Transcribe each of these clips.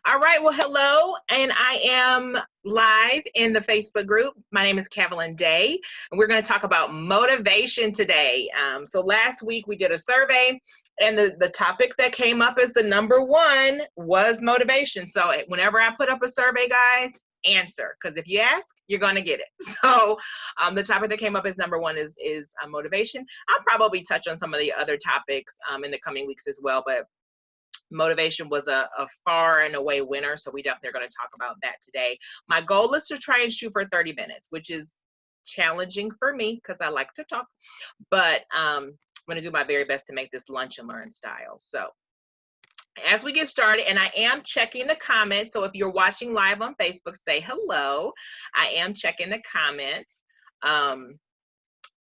All right, well, hello, and I am live in the Facebook group. My name is Kavalin Day, and we're going to talk about motivation today. So last week we did a survey, and the topic that came up as the number one was motivation. So whenever I put up a survey, guys, answer, because if you ask, you're going to get it. So the topic that came up as number one is motivation. I'll probably touch on some of the other topics in the coming weeks as well, but motivation was a far and away winner, so we definitely are going to talk about that today. My goal is to try and shoot for 30 minutes, which is challenging for me because I like to talk, but I'm going to do my very best to make this lunch and learn style. So as we get started, and I am checking the comments, so if you're watching live on Facebook, say hello. I am checking the comments.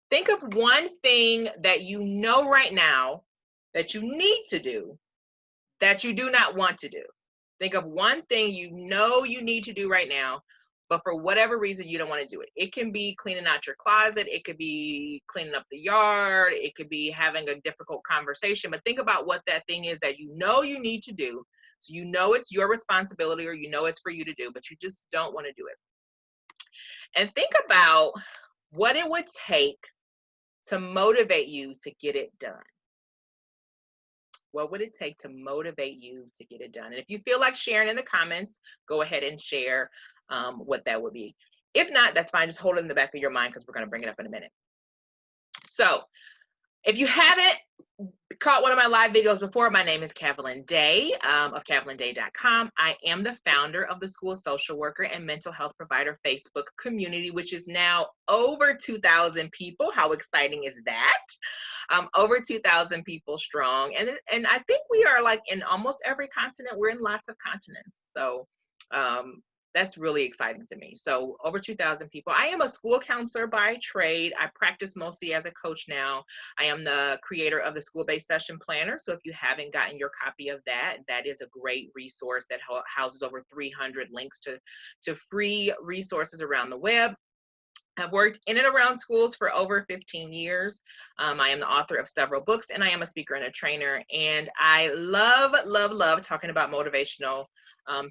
Think of one thing that you know right now that you need to do that you do not want to do. Think of one thing you know you need to do right now, but for whatever reason, you don't want to do it. It can be cleaning out your closet. It could be cleaning up the yard. It could be having a difficult conversation, but think about what that thing is that you know you need to do. So you know it's your responsibility, or you know it's for you to do, but you just don't want to do it. And think about what it would take to motivate you to get it done. What would it take to motivate you to get it done? And if you feel like sharing in the comments, go ahead and share what that would be. If not, that's fine. Just hold it in the back of your mind because we're going to bring it up in a minute. So if you haven't caught one of my live videos before, my name is Kavalin Day of KavalynDay.com. I am the founder of the School Social Worker and Mental Health Provider Facebook community, which is now over 2,000 people. How exciting is that? Over 2,000 people strong. And I think we are like in almost every continent. We're in lots of continents. So that's really exciting to me. So over 2,000 people. I am a school counselor by trade. I practice mostly as a coach now. I am the creator of the school-based session planner. So if you haven't gotten your copy of that, that is a great resource that houses over 300 links to free resources around the web. I've worked in and around schools for over 15 years. I am the author of several books, and I am a speaker and a trainer. And I love, love, love talking about motivational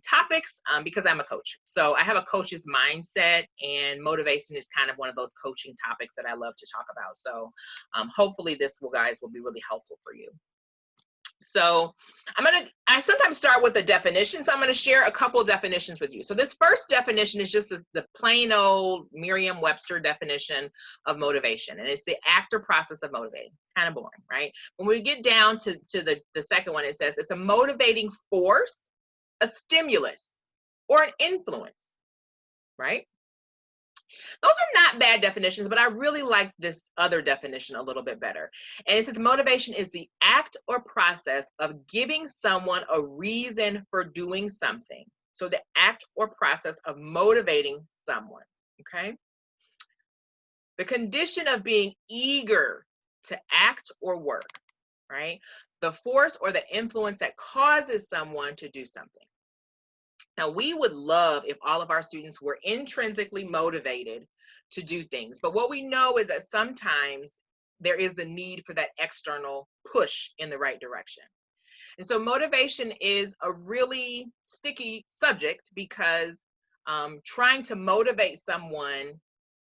topics because I'm a coach. So I have a coach's mindset, and motivation is kind of one of those coaching topics that I love to talk about. So hopefully this guys will be really helpful for you. So I sometimes start with a definition. So I'm going to share a couple of definitions with you. So this first definition is just the plain old Merriam-Webster definition of motivation. And it's the act or process of motivating. Kind of boring, right? When we get down to the second one, it says it's a motivating force, a stimulus, or an influence, right? Those are not bad definitions, but I really like this other definition a little bit better. And it says motivation is the act or process of giving someone a reason for doing something. So the act or process of motivating someone, okay? The condition of being eager to act or work, right? The force or the influence that causes someone to do something. Now, we would love if all of our students were intrinsically motivated to do things. But what we know is that sometimes there is the need for that external push in the right direction. And so motivation is a really sticky subject because trying to motivate someone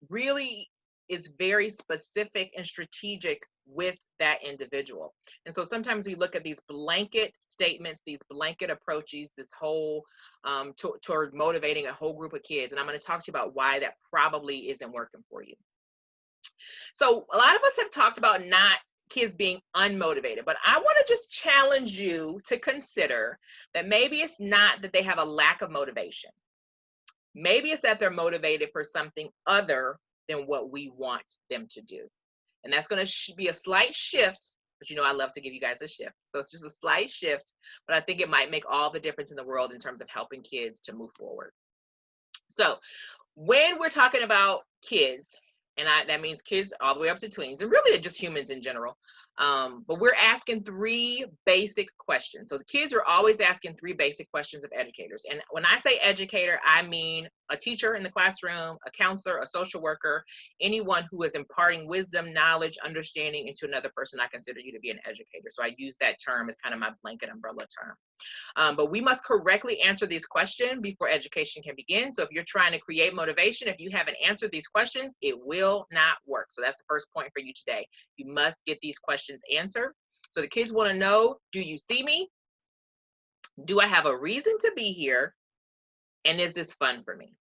really is very specific and strategic with that individual. And so sometimes we look at these blanket statements, these blanket approaches, this whole toward motivating a whole group of kids. And I'm going to talk to you about why that probably isn't working for you. So a lot of us have talked about not kids being unmotivated, but I want to just challenge you to consider that maybe it's not that they have a lack of motivation. Maybe it's that they're motivated for something other than what we want them to do. And that's going to be a slight shift, but you know I love to give you guys a shift. So it's just a slight shift, but I think it might make all the difference in the world in terms of helping kids to move forward. So when we're talking about kids, and that means kids all the way up to tweens, and really just humans in general, but we're asking three basic questions. So the kids are always asking three basic questions of educators. And when I say educator, I mean a teacher in the classroom, a counselor, a social worker, anyone who is imparting wisdom, knowledge, understanding into another person. I consider you to be an educator. So I use that term as kind of my blanket umbrella term. But we must correctly answer these questions before education can begin. So if you're trying to create motivation, if you haven't answered these questions, it will not work. So that's the first point for you today. You must get these questions answered. So the kids want to know, do you see me? Do I have a reason to be here? And is this fun for me?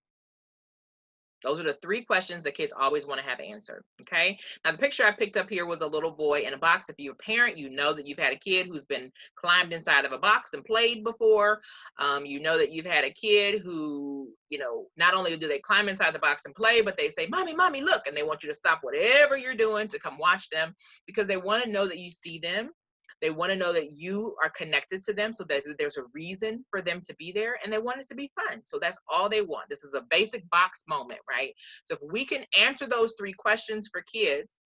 Those are the 3 questions that kids always want to have answered, okay? Now, the picture I picked up here was a little boy in a box. If you're a parent, you know that you've had a kid who's been climbed inside of a box and played before. You know that you've had a kid who, not only do they climb inside the box and play, but they say, Mommy, Mommy, look, and they want you to stop whatever you're doing to come watch them because they want to know that you see them. They want to know that you are connected to them so that there's a reason for them to be there, and they want it to be fun. So that's all they want. This is a basic box moment, right? So if we can answer those 3 questions for kids,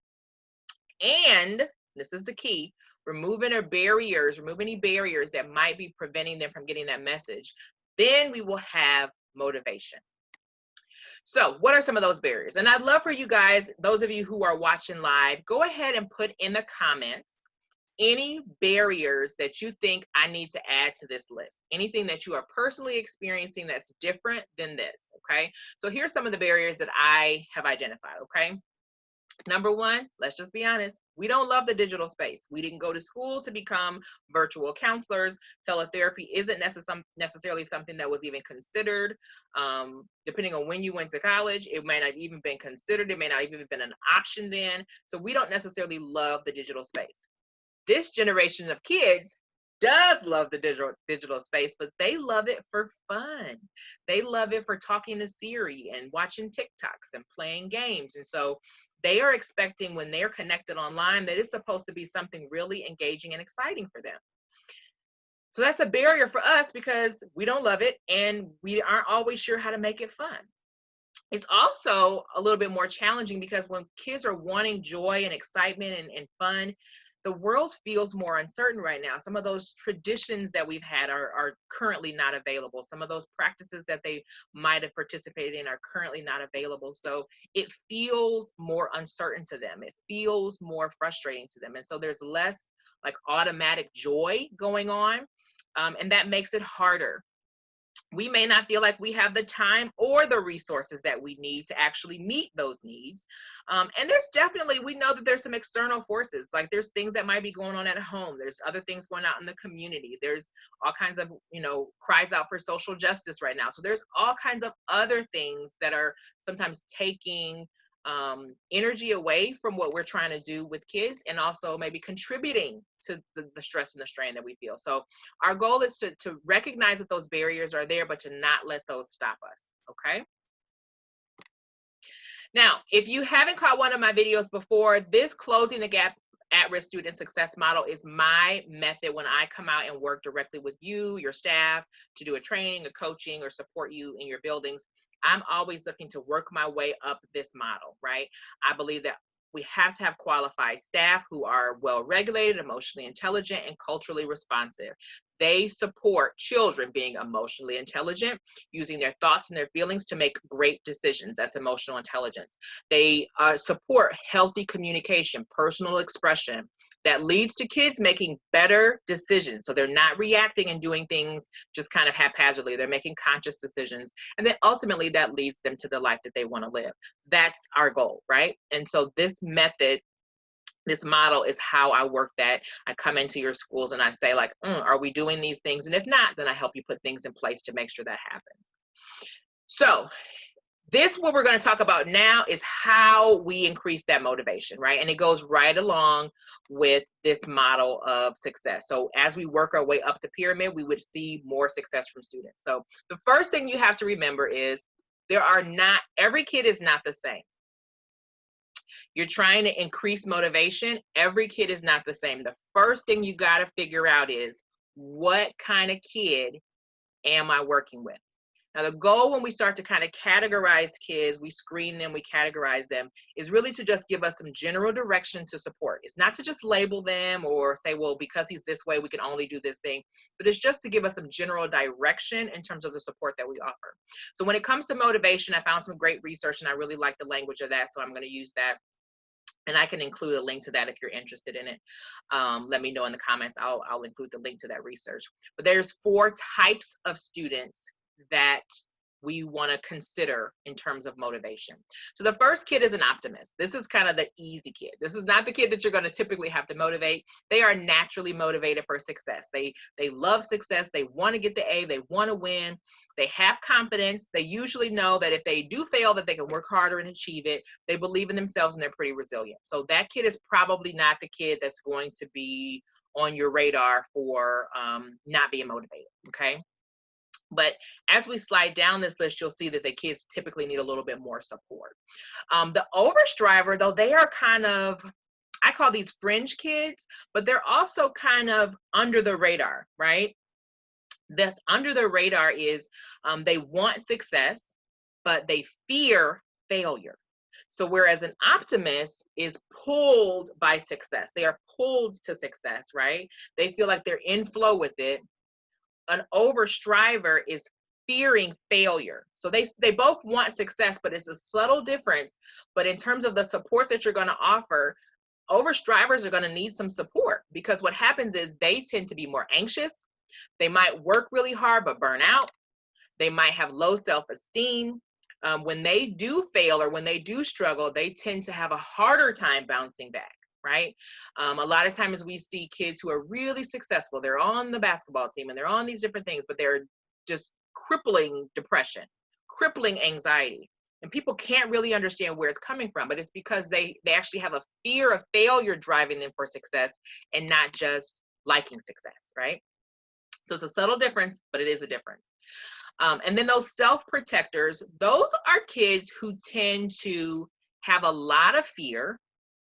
and this is the key, remove any barriers that might be preventing them from getting that message, then we will have motivation. So what are some of those barriers? And I'd love for you guys, those of you who are watching live, go ahead and put in the comments any barriers that you think I need to add to this list. Anything that you are personally experiencing that's different than this, okay? So here's some of the barriers that I have identified, okay? Number 1, let's just be honest. We don't love the digital space. We didn't go to school to become virtual counselors. Teletherapy isn't necessarily something that was even considered. Depending on when you went to college, it may not have even been considered. It may not even have been an option then. So we don't necessarily love the digital space. This generation of kids does love the digital space, but they love it for fun. They love it for talking to Siri and watching TikToks and playing games. And so they are expecting when they're connected online that it's supposed to be something really engaging and exciting for them. So that's a barrier for us because we don't love it and we aren't always sure how to make it fun. It's also a little bit more challenging because when kids are wanting joy and excitement and fun, the world feels more uncertain right now. Some of those traditions that we've had are currently not available. Some of those practices that they might have participated in are currently not available. So it feels more uncertain to them. It feels more frustrating to them. And so there's less like automatic joy going on. And that makes it harder. We may not feel like we have the time or the resources that we need to actually meet those needs. And there's definitely, we know that there's some external forces, like there's things that might be going on at home. There's other things going out in the community. There's all kinds of, cries out for social justice right now. So there's all kinds of other things that are sometimes taking energy away from what we're trying to do with kids and also maybe contributing to the stress and the strain that we feel. So our goal is to recognize that those barriers are there, but to not let those stop us, okay? Now, if you haven't caught one of my videos before, this Closing the Gap at-risk student success model is my method when I come out and work directly with you, your staff, to do a training, a coaching, or support you in your buildings. I'm always looking to work my way up this model, right? I believe that we have to have qualified staff who are well-regulated, emotionally intelligent, and culturally responsive. They support children being emotionally intelligent, using their thoughts and their feelings to make great decisions. That's emotional intelligence. They support healthy communication, personal expression, that leads to kids making better decisions. So they're not reacting and doing things just kind of haphazardly. They're making conscious decisions. And then ultimately that leads them to the life that they want to live. That's our goal, right? And so this method, this model is how I work that. I come into your schools and I say like, are we doing these things? And if not, then I help you put things in place to make sure that happens. So what we're going to talk about now is how we increase that motivation, right? And it goes right along with this model of success. So as we work our way up the pyramid, we would see more success from students. So the first thing you have to remember is every kid is not the same. You're trying to increase motivation. Every kid is not the same. The first thing you got to figure out is, what kind of kid am I working with? Now, the goal when we start to kind of categorize kids, we screen them, we categorize them, is really to just give us some general direction to support. It's not to just label them or say, well, because he's this way, we can only do this thing, but it's just to give us some general direction in terms of the support that we offer. So when it comes to motivation, I found some great research and I really like the language of that, so I'm going to use that. And I can include a link to that if you're interested in it. Let me know in the comments. I'll include the link to that research. But there's 4 types of students that we want to consider in terms of motivation. So the first kid is an optimist. This is kind of the easy kid. This is not the kid that you're going to typically have to motivate. They are naturally motivated for success. They love success. They want to get the A. They want to win. They have confidence. They usually know that if they do fail, that they can work harder and achieve it. They believe in themselves and they're pretty resilient. So that kid is probably not the kid that's going to be on your radar for not being motivated, okay? But as we slide down this list, you'll see that the kids typically need a little bit more support. The overstriver, though, they are kind of, I call these fringe kids, but they're also kind of under the radar, right? That's under the radar is they want success, but they fear failure. So whereas an optimist is pulled by success, they are pulled to success, right? They feel like they're in flow with it. An overstriver is fearing failure. So they both want success, but it's a subtle difference. But in terms of the supports that you're going to offer, overstrivers are going to need some support, because what happens is they tend to be more anxious. They might work really hard but burn out. They might have low self-esteem. When they do fail or when they do struggle, they tend to have a harder time bouncing back, right? A lot of times we see kids who are really successful. They're on the basketball team and they're on these different things, but they're just crippling depression, crippling anxiety. And people can't really understand where it's coming from, but it's because they actually have a fear of failure driving them for success and not just liking success, right? So it's a subtle difference, but it is a difference. And then those self-protectors, those are kids who tend to have a lot of fear,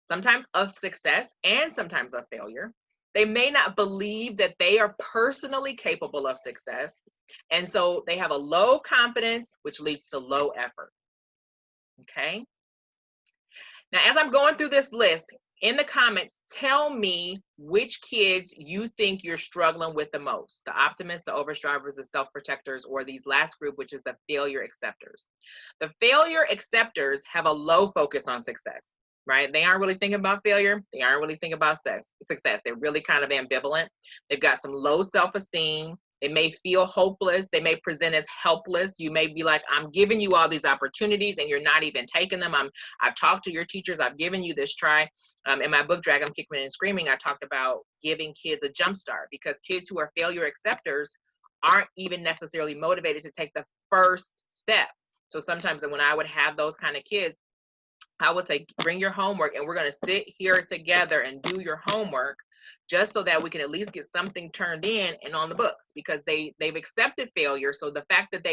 sometimes of success and sometimes of failure. They may not believe that they are personally capable of success. And so they have a low confidence, which leads to low effort. Okay. Now, as I'm going through this list, in the comments, tell me which kids you think you're struggling with the most: the optimists, the overstrivers, the self-protectors, or these last group, which is the failure acceptors. The failure acceptors have a low focus on success, right? They aren't really thinking about failure. They aren't really thinking about success. They're really kind of ambivalent. They've got some low self-esteem. They may feel hopeless. They may present as helpless. You may be like, I'm giving you all these opportunities and you're not even taking them. I've talked to your teachers. I've given you this try. In my book, Dragon Kicking and Screaming, I talked about giving kids a jump start, because kids who are failure acceptors aren't even necessarily motivated to take the first step. So sometimes when I would have those kind of kids, I would say, bring your homework and we're going to sit here together and do your homework, just so that we can at least get something turned in and on the books, because they've accepted failure. So the fact that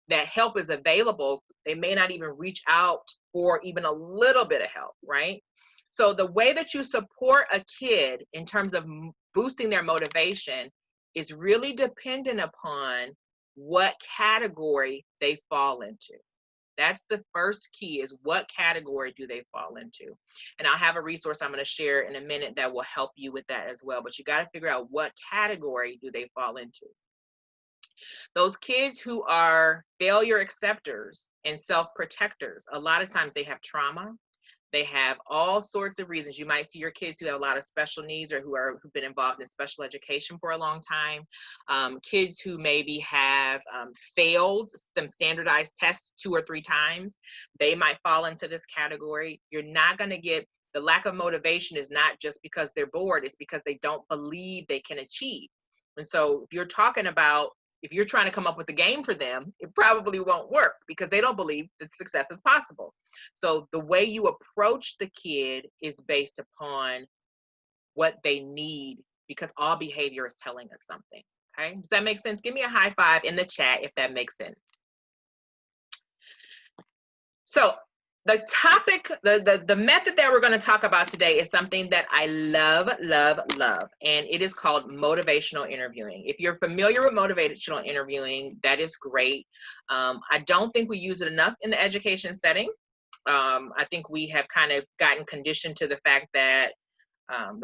that help is available, they may not even reach out for even a little bit of help, right? So the way that you support a kid in terms of boosting their motivation is really dependent upon what category they fall into. That's the first key, is what category do they fall into? And I'll have a resource I'm going to share in a minute that will help you with that as well. But you got to figure out what category do they fall into. Those kids who are failure acceptors and self-protectors, a lot of times they have trauma. They have all sorts of reasons. You might see your kids who have a lot of special needs, or who've been involved in special education for a long time. Kids who maybe have failed some standardized tests 2 or 3 times. They might fall into this category. You're not going to get, the lack of motivation is not just because they're bored. It's because they don't believe they can achieve. And so if you're trying to come up with a game for them, it probably won't work, because they don't believe that success is possible. So the way you approach the kid is based upon what they need, because all behavior is telling us something. Okay, does that make sense? Give me a high five in the chat if that makes sense. So the topic, the method that we're going to talk about today is something that I love, love, love, and it is called motivational interviewing. If you're familiar with motivational interviewing, that is great. I don't think we use it enough in the education setting. I think we have kind of gotten conditioned to the fact that,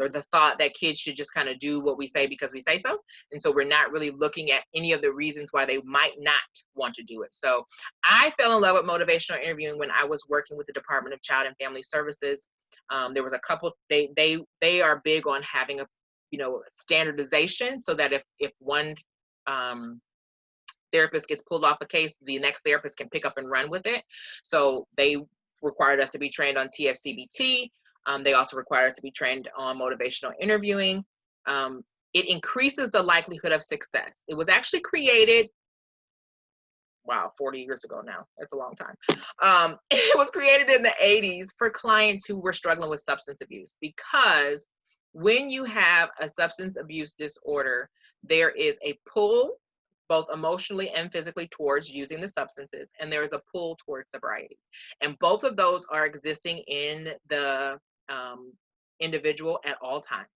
or the thought that kids should just kind of do what we say because we say so. And so we're not really looking at any of the reasons why they might not want to do it. So I fell in love with motivational interviewing when I was working with the Department of Child and Family Services. There was a couple, they are big on having a, standardization, so that if one therapist gets pulled off a case, the next therapist can pick up and run with it. So they required us to be trained on TFCBT. They also required us to be trained on motivational interviewing. It increases the likelihood of success. It was actually created, wow, 40 years ago now. That's a long time. It was created in the 80s for clients who were struggling with substance abuse, because when you have a substance abuse disorder, there is a pull, both emotionally and physically, towards using the substances, and there is a pull towards sobriety. And both of those are existing in the individual at all times.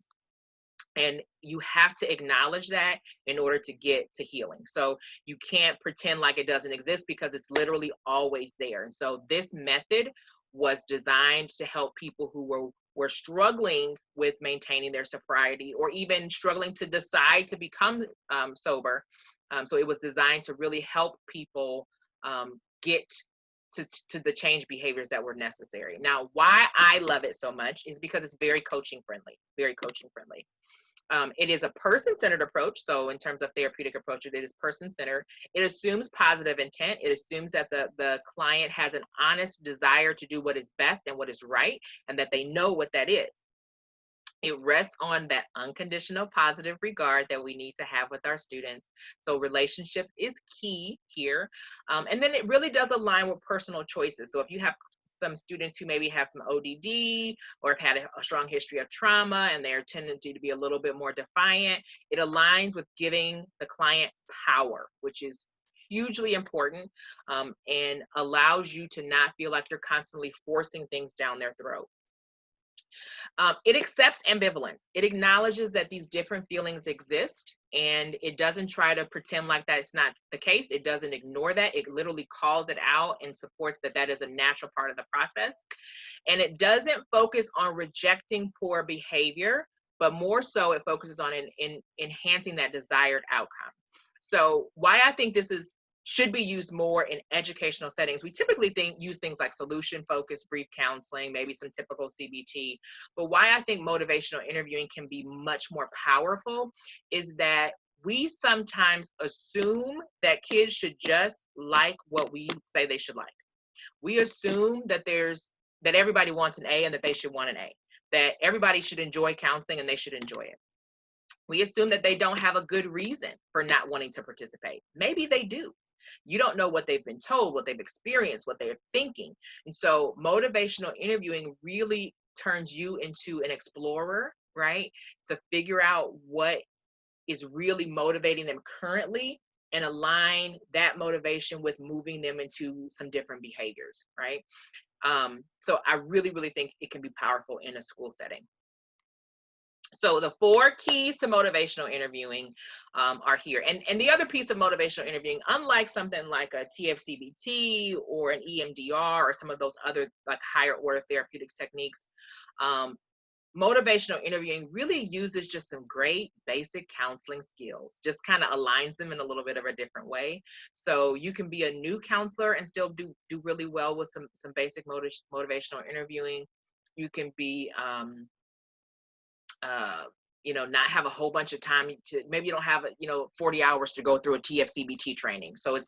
And you have to acknowledge that in order to get to healing. So you can't pretend like it doesn't exist, because it's literally always there. And so this method was designed to help people who were struggling with maintaining their sobriety, or even struggling to decide to become sober. So it was designed to really help people get to the change behaviors that were necessary. Now, why I love it so much is because it's very coaching friendly, very coaching friendly. It is a person-centered approach. So in terms of therapeutic approach, it is person-centered. It assumes positive intent. It assumes that the client has an honest desire to do what is best and what is right, and that they know what that is. It rests on that unconditional positive regard that we need to have with our students. So relationship is key here. And then it really does align with personal choices. So if you have some students who maybe have some ODD, or have had a strong history of trauma, and their tendency to be a little bit more defiant, it aligns with giving the client power, which is hugely important, and allows you to not feel like you're constantly forcing things down their throat. It accepts ambivalence. It acknowledges that these different feelings exist, and it doesn't try to pretend like that's not the case. It doesn't ignore that. It literally calls it out and supports that that is a natural part of the process. And it doesn't focus on rejecting poor behavior, but more so it focuses on enhancing that desired outcome. So why I think this should be used more in educational settings. We typically use things like solution-focused brief counseling, maybe some typical CBT. But why I think motivational interviewing can be much more powerful is that we sometimes assume that kids should just like what we say they should like. We assume that everybody wants an A, and that they should want an A, that everybody should enjoy counseling and they should enjoy it. We assume that they don't have a good reason for not wanting to participate. Maybe they do. You don't know what they've been told, what they've experienced, what they're thinking. And so motivational interviewing really turns you into an explorer, right? To figure out what is really motivating them currently, and align that motivation with moving them into some different behaviors, right? So I really, really think it can be powerful in a school setting. So the 4 keys to motivational interviewing are here. And the other piece of motivational interviewing, unlike something like a TFCBT or an EMDR or some of those other like higher order therapeutic techniques, motivational interviewing really uses just some great basic counseling skills, just kind of aligns them in a little bit of a different way. So you can be a new counselor and still do really well with some basic motivational interviewing. You can be not have a whole bunch of time to, maybe you don't have 40 hours to go through a TFCBT training. So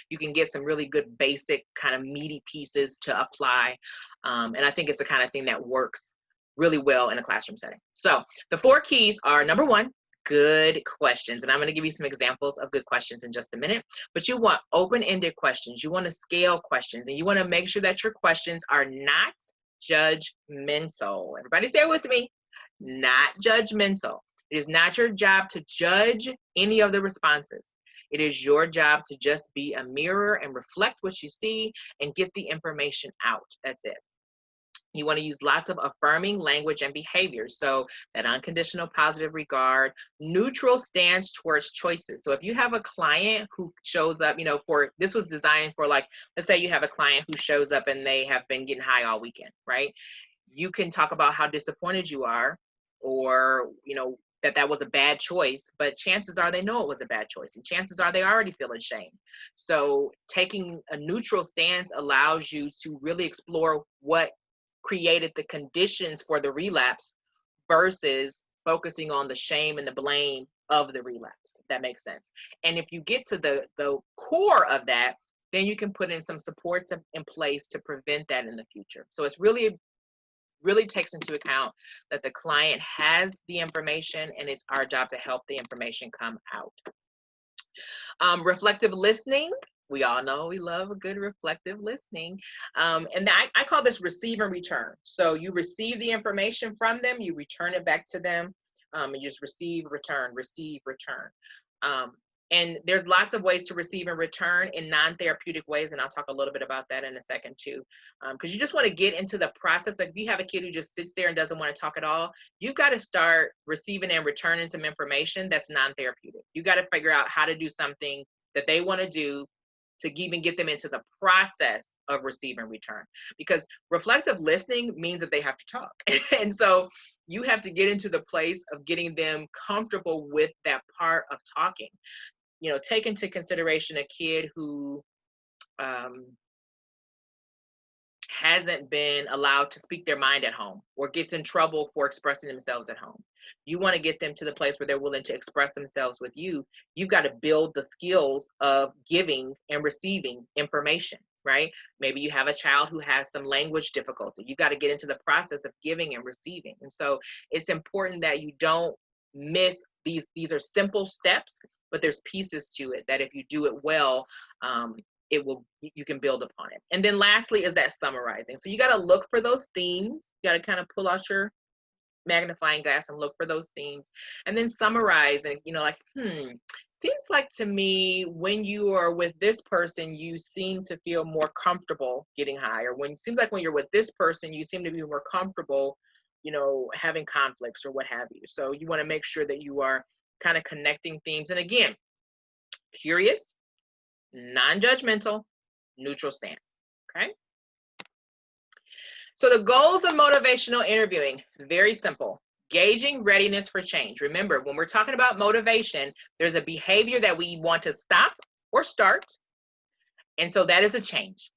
you can get some really good basic kind of meaty pieces to apply. And I think it's the kind of thing that works really well in a classroom setting. So the 4 keys are: number 1, good questions. And I'm going to give you some examples of good questions in just a minute, but you want open-ended questions. You want to scale questions, and you want to make sure that your questions are not judgmental. Everybody say it with me. Not judgmental. It is not your job to judge any of the responses. It is your job to just be a mirror and reflect what you see and get the information out. That's it. You want to use lots of affirming language and behaviors. So that unconditional positive regard, neutral stance towards choices. So if you have a client who shows up, this was designed for, like, let's say you have a client who shows up and they have been getting high all weekend, right? You can talk about how disappointed you are, or that was a bad choice, but chances are they know it was a bad choice, and chances are they already feel ashamed. So taking a neutral stance allows you to really explore what created the conditions for the relapse versus focusing on the shame and the blame of the relapse, if that makes sense. And if you get to the core of that, then you can put in some supports in place to prevent that in the future. So it's really takes into account that the client has the information, and it's our job to help the information come out. Reflective listening. We all know we love a good reflective listening. And I call this receive and return. So you receive the information from them, you return it back to them, and you just receive, return, receive, return. And there's lots of ways to receive and return in non-therapeutic ways, and I'll talk a little bit about that in a second too. Because you just want to get into the process. Like if you have a kid who just sits there and doesn't want to talk at all, you've got to start receiving and returning some information that's non-therapeutic. You got to figure out how to do something that they want to do to even get them into the process of receive and return. Because reflective listening means that they have to talk. And so you have to get into the place of getting them comfortable with that part of talking. You know, take into consideration a kid who hasn't been allowed to speak their mind at home or gets in trouble for expressing themselves at home. You want to get them to the place where they're willing to express themselves with you. You've got to build the skills of giving and receiving information, right? Maybe you have a child who has some language difficulty. You got to get into the process of giving and receiving. And so it's important that you don't miss these. These are simple steps, but there's pieces to it that if you do it well, you can build upon it. And then lastly is that summarizing. So you got to look for those themes. You got to kind of pull out your magnifying glass and look for those themes, and then summarize. And like, seems like to me when you are with this person, you seem to feel more comfortable getting high, or when it seems like when you're with this person, you seem to be more comfortable, having conflicts or what have you. So you want to make sure that you are kind of connecting themes. And again, curious, non-judgmental, neutral stance. Okay. So the goals of motivational interviewing, very simple. Gauging readiness for change. Remember, when we're talking about motivation, there's a behavior that we want to stop or start. And so that is a change.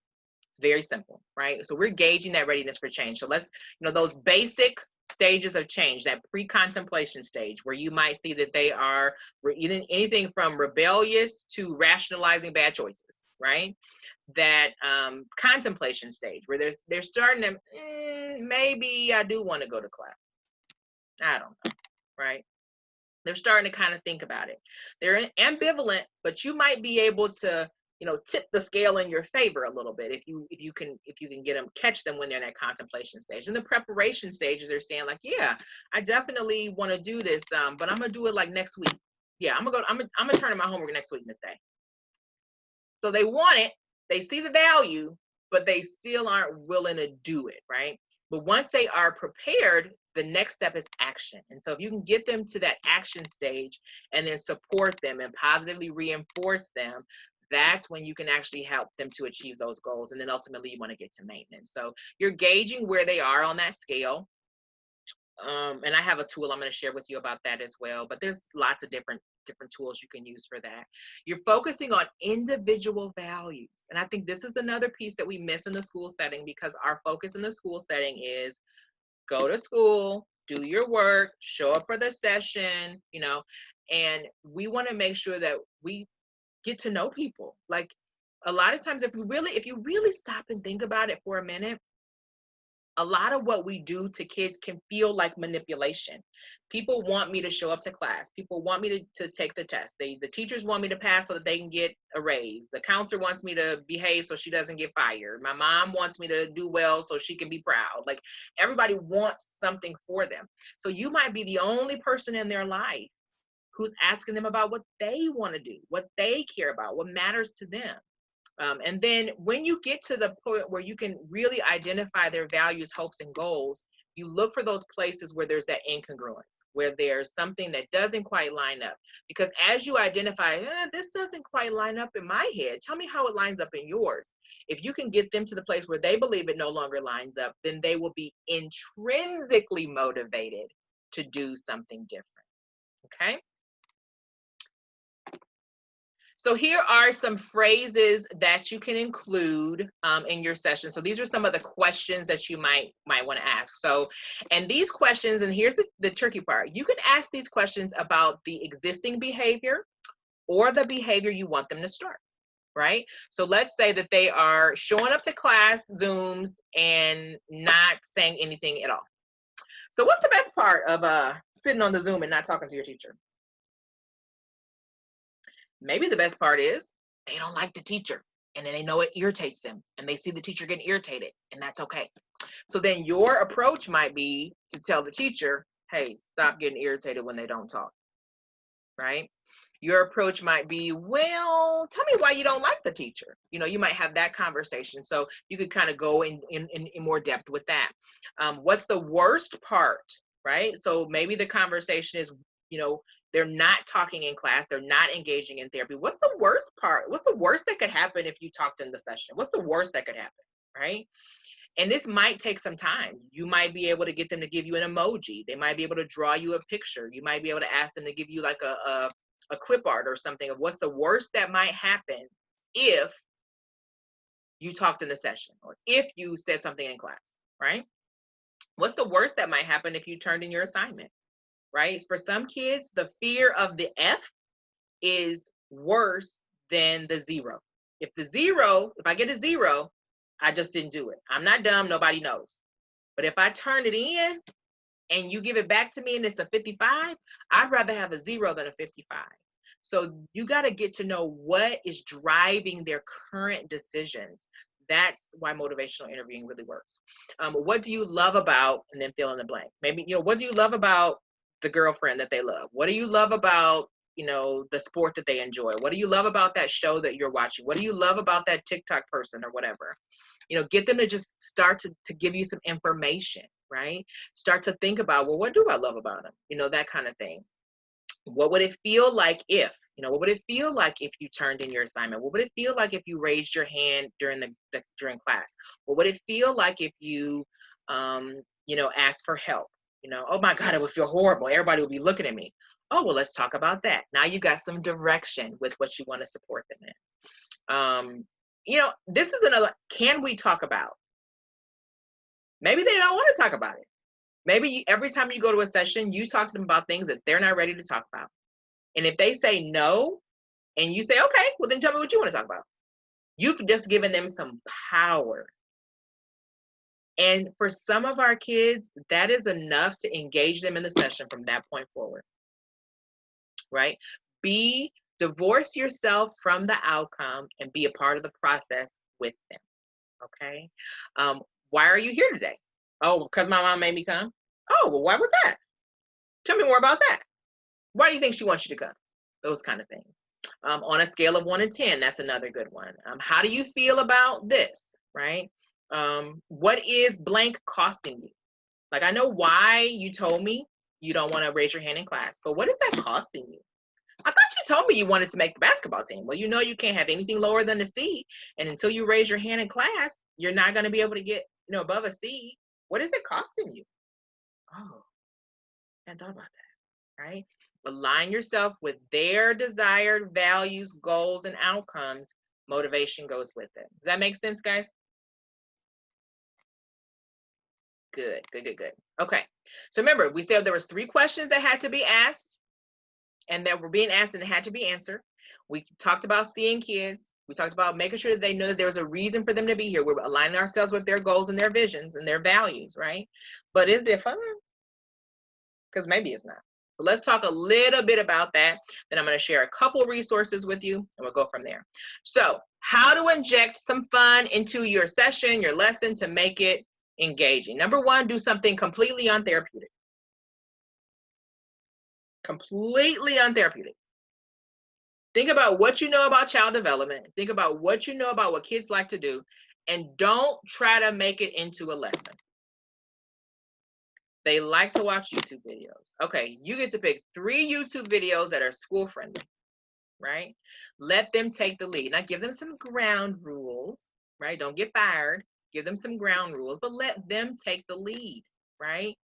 It's very simple, right? So we're gauging that readiness for change. So let's, those basic stages of change, that pre-contemplation stage where you might see that they are anything from rebellious to rationalizing bad choices, right? That contemplation stage where they're starting to, maybe I do want to go to class. I don't know, right? They're starting to kind of think about it. They're ambivalent, but you might be able to, tip the scale in your favor a little bit if you can get them, catch them when they're in that contemplation stage. And the preparation stages, they're saying like, yeah, I definitely want to do this, but I'm gonna do it like next week. Yeah, I'm gonna turn in my homework next week, Miss Day. So they want it, they see the value, but they still aren't willing to do it, right? But once they are prepared, the next step is action. And so if you can get them to that action stage and then support them and positively reinforce them, that's when you can actually help them to achieve those goals. And then ultimately you want to get to maintenance. So you're gauging where they are on that scale. And I have a tool I'm going to share with you about that as well. But there's lots of different tools you can use for that. You're focusing on individual values. And I think this is another piece that we miss in the school setting, because our focus in the school setting is go to school, do your work, show up for the session, and we want to make sure that we get to know people. Like a lot of times, if you really stop and think about it for a minute, a lot of what we do to kids can feel like manipulation. People want me to show up to class. People want me to take the test. The teachers want me to pass so that they can get a raise. The counselor wants me to behave so she doesn't get fired. My mom wants me to do well so she can be proud. Like everybody wants something for them. So you might be the only person in their life who's asking them about what they want to do, what they care about, what matters to them. And then when you get to the point where you can really identify their values, hopes, and goals, you look for those places where there's that incongruence, where there's something that doesn't quite line up. Because as you identify, this doesn't quite line up in my head, tell me how it lines up in yours. If you can get them to the place where they believe it no longer lines up, then they will be intrinsically motivated to do something different. Okay? So here are some phrases that you can include in your session. So these are some of the questions that you might want to ask. So, and these questions, and here's the tricky part. You can ask these questions about the existing behavior or the behavior you want them to start, right? So let's say that they are showing up to class Zooms and not saying anything at all. So what's the best part of sitting on the Zoom and not talking to your teacher? Maybe the best part is they don't like the teacher, and then they know it irritates them, and they see the teacher getting irritated, and that's okay. So then your approach might be to tell the teacher, hey, stop getting irritated when they don't talk, right? Your approach might be, well, tell me why you don't like the teacher. You know, you might have that conversation. So you could kind of go in more depth with that. What's the worst part, right? So maybe the conversation is, you know, they're not talking in class. They're not engaging in therapy. What's the worst part? What's the worst that could happen if you talked in the session? What's the worst that could happen, right? And this might take some time. You might be able to get them to give you an emoji. They might be able to draw you a picture. You might be able to ask them to give you like a clip art or something of what's the worst that might happen if you talked in the session or if you said something in class, right? What's the worst that might happen if you turned in your assignment, right? For some kids, the fear of the F is worse than the zero. If I get a zero, I just didn't do it. I'm not dumb, nobody knows. But if I turn it in and you give it back to me and it's a 55, I'd rather have a 0 than a 55. So you got to get to know what is driving their current decisions. That's why motivational interviewing really works. What do you love about, and then fill in the blank. Maybe, you know, what do you love about the girlfriend that they love? What do you love about, you know, the sport that they enjoy? What do you love about that show that you're watching? What do you love about that TikTok person or whatever? You know, get them to just start to give you some information, right? Start to think about, well, what do I love about them? You know, that kind of thing. What would it feel like if, you know, what would it feel like if you turned in your assignment? What would it feel like if you raised your hand during during class? What would it feel like if you, you know, asked for help? You know, oh my God, it would feel horrible. Everybody would be looking at me. Oh, well, let's talk about that. Now you got some direction with what you want to support them in. You know, this is another, can we talk about? Maybe they don't want to talk about it. Maybe every time you go to a session, you talk to them about things that they're not ready to talk about. And if they say no, and you say, okay, well, then tell me what you want to talk about. You've just given them some power. And for some of our kids, that is enough to engage them in the session from that point forward, right? Divorce yourself from the outcome and be a part of the process with them, okay? Why are you here today? Oh, because my mom made me come. Oh, well, why was that? Tell me more about that. Why do you think she wants you to come? Those kind of things. On a scale of 1 to 10, that's another good one. How do you feel about this, right? What is blank costing you? Like, I know why you told me you don't want to raise your hand in class, but what is that costing you? I thought you told me you wanted to make the basketball team. Well, you know you can't have anything lower than a C, and until you raise your hand in class, you're not going to be able to get, you know, above a C. What is it costing you? Oh, I hadn't thought about that, right? Align yourself with their desired values, goals, and outcomes. Motivation goes with it. Does that make sense, guys? Good, good, good, good. Okay. So remember, we said there was 3 questions that had to be asked and that were being asked and had to be answered. We talked about seeing kids. We talked about making sure that they know that there was a reason for them to be here. We're aligning ourselves with their goals and their visions and their values, right? But is it fun? Because maybe it's not. So let's talk a little bit about that. Then I'm going to share a couple resources with you, and we'll go from there. So how to inject some fun into your session, your lesson, to make it engaging. Number 1, do something completely untherapeutic. Completely untherapeutic. Think about what you know about child development. Think about what you know about what kids like to do, and don't try to make it into a lesson. They like to watch YouTube videos. Okay, you get to pick 3 YouTube videos that are school friendly, right? Let them take the lead. Now give them some ground rules, right? Don't get fired. Give them some ground rules, but let them take the lead, right?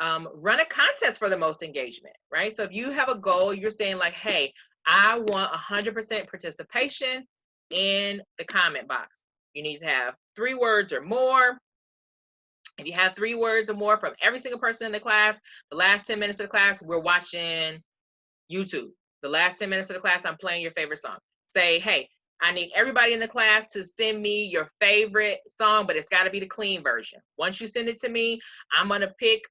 Run a contest for the most engagement, right? So if you have a goal, you're saying like, hey, I want 100% participation in the comment box. You need to have 3 words or more. If you have 3 words or more from every single person in the class, the last 10 minutes of the class, we're watching YouTube. The last 10 minutes of the class, I'm playing your favorite song. Say, hey, I need everybody in the class to send me your favorite song, but it's got to be the clean version. Once you send it to me, I'm going to pick,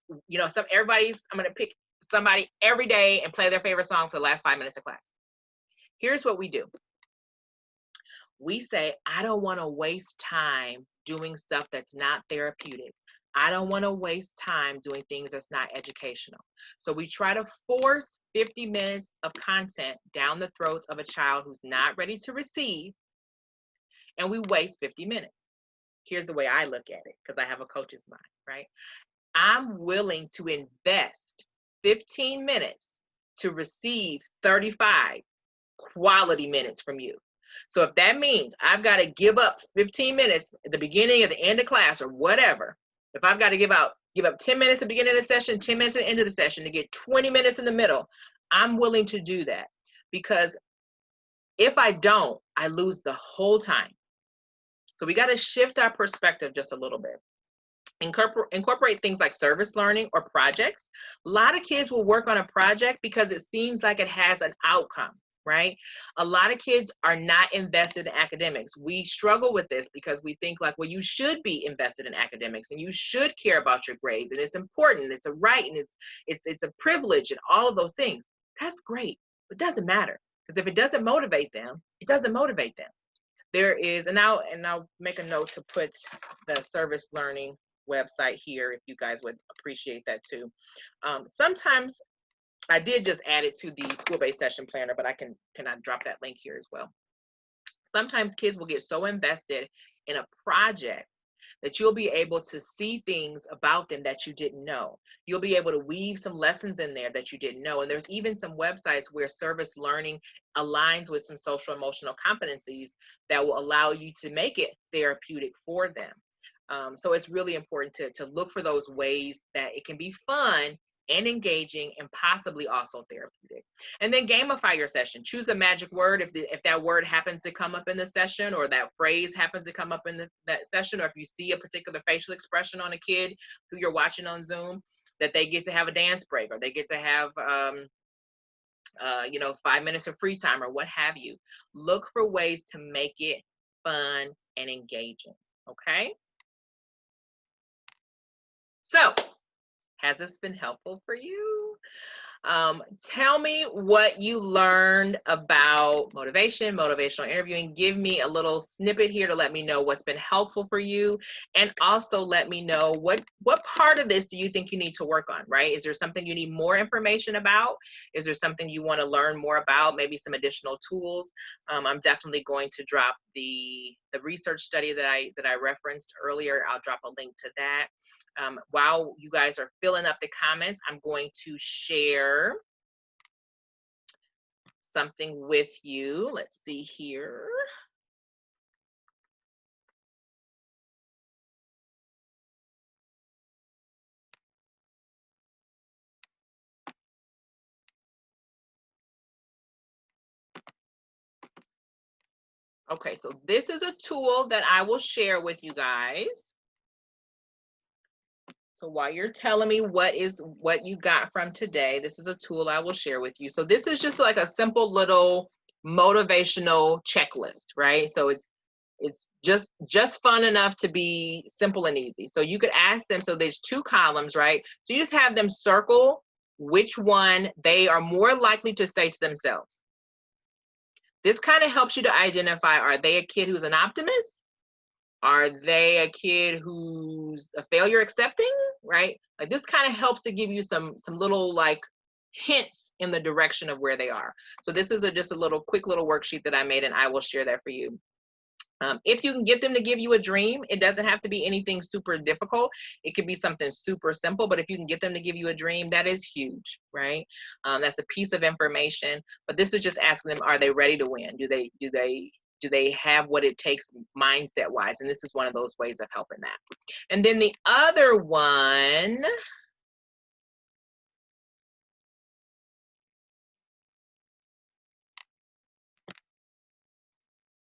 I'm going to pick somebody every day and play their favorite song for the last 5 minutes of class. Here's what we do. We say, I don't want to waste time doing stuff that's not therapeutic. I don't want to waste time doing things that's not educational. So we try to force 50 minutes of content down the throats of a child who's not ready to receive, and we waste 50 minutes. Here's the way I look at it, because I have a coach's mind, right? I'm willing to invest 15 minutes to receive 35 quality minutes from you. So if that means I've got to give up 15 minutes at the beginning, at the end of class, or whatever, if I've got to give up 10 minutes at the beginning of the session, 10 minutes at the end of the session to get 20 minutes in the middle, I'm willing to do that. Because if I don't, I lose the whole time. So we got to shift our perspective just a little bit. Incorporate things like service learning or projects. A lot of kids will work on a project because it seems like it has an outcome, right? A lot of kids are not invested in academics. We struggle with this because we think like, well, you should be invested in academics and you should care about your grades, and it's important, it's a right, and it's a privilege, and all of those things. That's great, but it doesn't matter, because if it doesn't motivate them, it doesn't motivate them. There is, and I'll make a note to put the service learning website here if you guys would appreciate that too. Sometimes I did just add it to the school-based session planner, but I can drop that link here as well. Sometimes kids will get so invested in a project that you'll be able to see things about them that you didn't know. You'll be able to weave some lessons in there that you didn't know. And there's even some websites where service learning aligns with some social emotional competencies that will allow you to make it therapeutic for them. So it's really important to look for those ways that it can be fun and engaging and possibly also therapeutic. And then gamify your session. Choose a magic word if that word happens to come up in the session, or that phrase happens to come up in that session, or if you see a particular facial expression on a kid who you're watching on Zoom, that they get to have a dance break, or they get to have 5 minutes of free time, or what have you. Look for ways to make it fun and engaging, okay? So, has this been helpful for you? Tell me what you learned about motivation, motivational interviewing. Give me a little snippet here to let me know what's been helpful for you. And also let me know what part of this do you think you need to work on, right? Is there something you need more information about? Is there something you want to learn more about? Maybe some additional tools? I'm definitely going to drop the research study that I referenced earlier. I'll drop a link to that. While you guys are filling up the comments, I'm going to share something with you. Let's see here. Okay, so this is a tool that I will share with you guys. So while you're telling me what you got from today, this is a tool I will share with you. So this is just like a simple little motivational checklist, right? So it's just fun enough to be simple and easy. So you could ask them, so there's 2 columns, right? So you just have them circle which one they are more likely to say to themselves. This kind of helps you to identify, are they a kid who's an optimist? Are they a kid who's a failure accepting, right? Like this kind of helps to give you some little like hints in the direction of where they are. So this is just a quick little worksheet that I made, and I will share that for you. If you can get them to give you a dream, it doesn't have to be anything super difficult. It could be something super simple, but if you can get them to give you a dream, that is huge, right? That's a piece of information, but this is just asking them, are they ready to win? Do they have what it takes mindset wise? And this is one of those ways of helping that. And then the other one,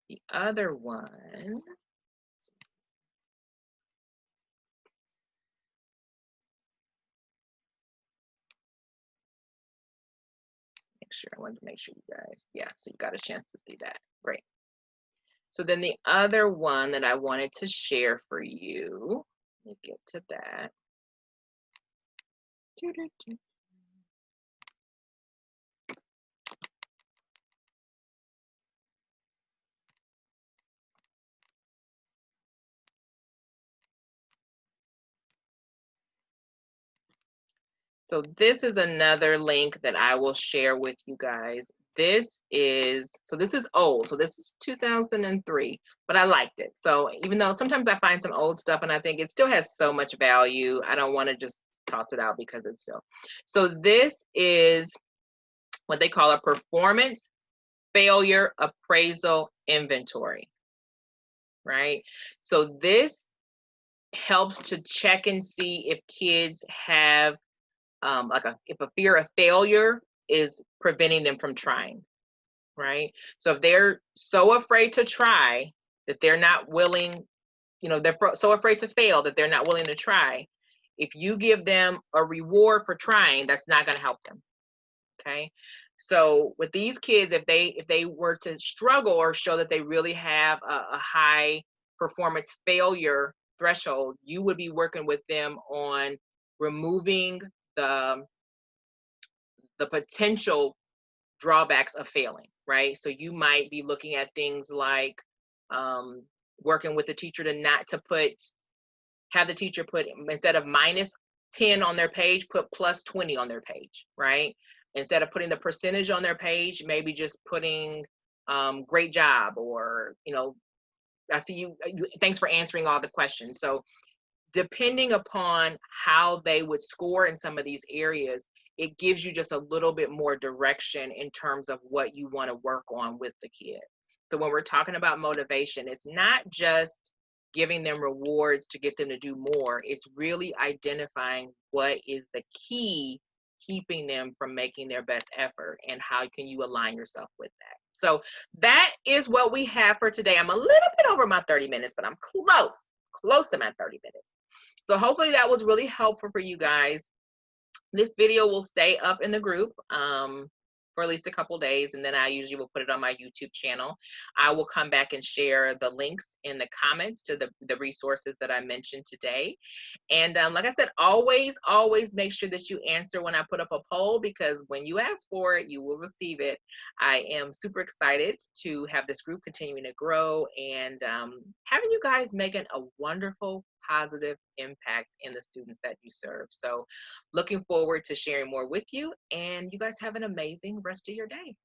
The other one, I wanted to make sure you guys, yeah, so you got a chance to see that. Great. So then the other one that I wanted to share for you, let me get to that. So this is another link that I will share with you guys. This is old. So this is 2003, but I liked it. So even though sometimes I find some old stuff and I think it still has so much value, I don't want to just toss it out because it's still. So this is what they call a performance failure appraisal inventory, right? So this helps to check and see if kids have if a fear of failure is preventing them from trying, right? So if they're so afraid to try that they're not willing, they're so afraid to fail that they're not willing to try. If you give them a reward for trying, that's not going to help them. Okay. So with these kids, if they were to struggle or show that they really have a high performance failure threshold, you would be working with them on removing the potential drawbacks of failing, right? So you might be looking at things like working with the teacher to not to have the teacher put, instead of -10 on their page, put +20 on their page, right? Instead of putting the percentage on their page, maybe just putting great job, or, I see you, thanks for answering all the questions. So depending upon how they would score in some of these areas, it gives you just a little bit more direction in terms of what you want to work on with the kid. So when we're talking about motivation, it's not just giving them rewards to get them to do more. It's really identifying what is the key keeping them from making their best effort, and how can you align yourself with that. So that is what we have for today. I'm a little bit over my 30 minutes, but I'm close to my 30 minutes. So hopefully that was really helpful for you guys. This video will stay up in the group for at least a couple days, and then I usually will put it on my YouTube channel. I will come back and share the links in the comments to the resources that I mentioned today. And like I said, always make sure that you answer when I put up a poll, because when you ask for it, you will receive it. I am super excited to have this group continuing to grow, and having you guys making a wonderful, positive impact in the students that you serve. So looking forward to sharing more with you, and you guys have an amazing rest of your day.